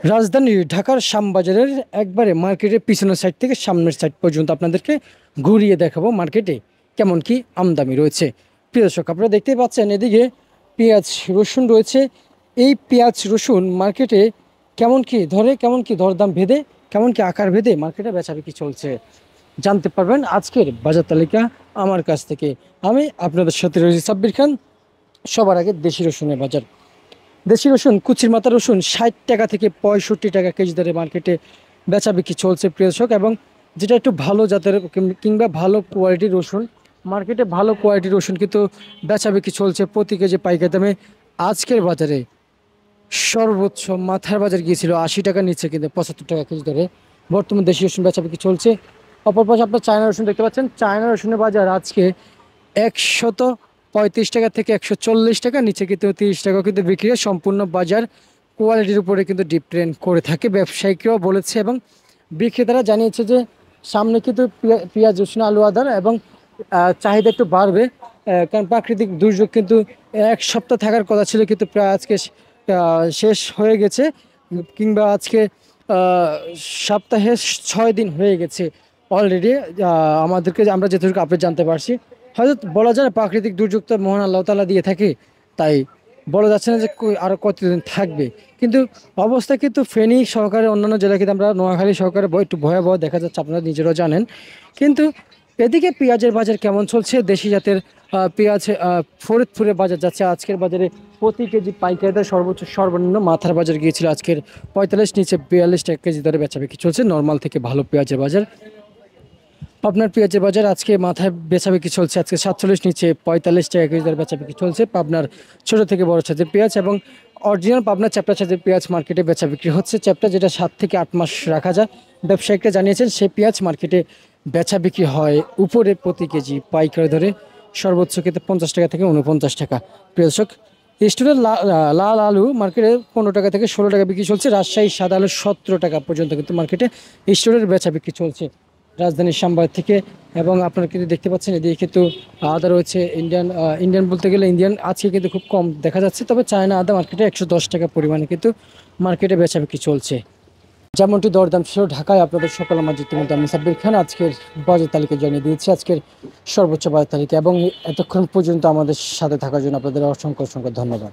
রাজধানী ঢাকার শ্যামবাজারের একবারে মার্কেটের পিছনের সাইড থেকে সামনের সাইড পর্যন্ত আপনাদেরকে ঘুরিয়ে দেখাবো মার্কেটে কেমন কি আমদানি রয়েছে। প্রিয় দর্শক, আপনারা দেখতেই পাচ্ছেন এদিকে পেঁয়াজ রসুন রয়েছে। এই পেঁয়াজ রসুন মার্কেটে কেমন কি ধরে, কেমন কি দরদাম ভেদে, কেমন কি আকার ভেদে মার্কেটে বেচাবিকি চলছে জানতে পারবেন আজকের বাজার তালিকা আমার কাছ থেকে। আমি আপনাদের সাথে রয়েছি সাব্বির খান। সবার আগে দেশি রসুনের বাজার। দেশি রসুন, কুচির মাথা রসুন 60 টাকা থেকে 65 টাকা কেজি দরে মার্কেটে বেচা বিক্রি চলছে প্রিয় দর্শক। এবং যেটা একটু ভালো জাতের কিংবা ভালো কোয়ালিটির রসুন, মার্কেটে ভালো কোয়ালিটির রসুন কিন্তু বেচা বিক্রি চলছে প্রতি কেজি পাইকারি দামে। আজকের বাজারে সর্বোচ্চ মাথার বাজার গিয়েছিল 80 টাকার নিচে, কিন্তু 75 টাকা কেজি দরে বর্তমান দেশি রসুন বেচা বিক্রি চলছে। অপর পাশে আপনার চায়না রসুন দেখতে পাচ্ছেন। চায়না রসুনের বাজার আজকে 135 টাকা থেকে 140 টাকা, নিচে কিন্তু 30 টাকা কিন্তু বিক্রি হয়। সম্পূর্ণ বাজার কোয়ালিটির উপরে কিন্তু ডিপেন্ড করে থাকে, ব্যবসায়িকরাও বলেছে এবং বিক্রেতারা জানিয়েছে যে সামনে কিন্তু পেঁয়াজ রসুন আলু আদার এবং চাহিদা একটু বাড়বে। কারণ প্রাকৃতিক দুর্যোগ কিন্তু এক সপ্তাহ থাকার কথা ছিল, কিন্তু প্রায় আজকে শেষ হয়ে গেছে, কিংবা আজকে সপ্তাহে 6 দিন হয়ে গেছে অলরেডি। আমাদেরকে আমরা যেটুকু আপডেট জানতে পারছি, হয়তো বলা যায় না প্রাকৃতিক দুর্যোগ তো মহান আল্লাহ তাআলা দিয়ে থাকে, তাই বলা যাচ্ছে না যে আরও কতদিন থাকবে। কিন্তু অবস্থা কিন্তু ফেনী সহকারে অন্যান্য জেলা কিন্তু আমরা নোয়াখালী সহকারে একটু ভয়াবহ দেখা যাচ্ছে, আপনারা নিজেরাও জানেন। কিন্তু এদিকে পেঁয়াজের বাজার কেমন চলছে? দেশি জাতের পেঁয়াজ ফরিদপুরের বাজার যাচ্ছে আজকের বাজারে প্রতি কেজি পাইকারি দর সর্বোচ্চ সর্বনিম্ন মাথার বাজার গিয়েছিল আজকের 45, নিচে 42 টাকা কেজি দরে বেচাবিক্রি চলছে। নর্মাল থেকে ভালো পেঁয়াজের বাজার। পাবনার পেঁয়াজের বাজার আজকে মাথায় বেচাবিক্রি চলছে আজকে 47, নিচে 45 টাকা কেজি দরে বেচাবিক্রি চলছে। পাবনার ছোট থেকে বড় সাইজের পেঁয়াজ এবং অরিজিনাল পাবনার চ্যাপ্টা সাইজের পেঁয়াজ মার্কেটে বেচাবিক্রি হচ্ছে। চ্যাপ্টা যেটা 7 থেকে 8 মাস রাখা যায়, ব্যবসায়িকরা জানিয়েছেন সেই পেঁয়াজ মার্কেটে বেচাবিক্রি হয় উপরে প্রতি কেজি পাইকারি ধরে সর্বোচ্চ কিন্তু 50 টাকা থেকে 49 টাকা। প্রিয় দর্শক, স্টোরের লাল আলু মার্কেটে 15 টাকা থেকে 16 টাকা বিক্রি চলছে। রাজশাহী সাদা আলু 17 টাকা পর্যন্ত কিন্তু মার্কেটে স্টোরের বেচা বিক্রি চলছে রাজধানীর শ্যামবাজার থেকে। এবং আপনারা কিন্তু দেখতে পাচ্ছেন এদিকে কিন্তু আদা রয়েছে। ইন্ডিয়ান বলতে গেলে ইন্ডিয়ান আজকে কিন্তু খুব কম দেখা যাচ্ছে, তবে চায়না আদা মার্কেটে 110 টাকা পরিমাণে কিন্তু মার্কেটে বেচা বিক্রি চলছে। যেমনটি দরদাম ছিল ঢাকায়, আপনাদের সকল আমার ইতিমধ্যে আমি সাব্বির খান আজকের বাজার তালিকা জানিয়ে দিয়েছি, আজকের সর্বোচ্চ বাজার তালিকা। এবং এতক্ষণ পর্যন্ত আমাদের সাথে থাকার জন্য আপনাদের অসংখ্য অসংখ্য ধন্যবাদ।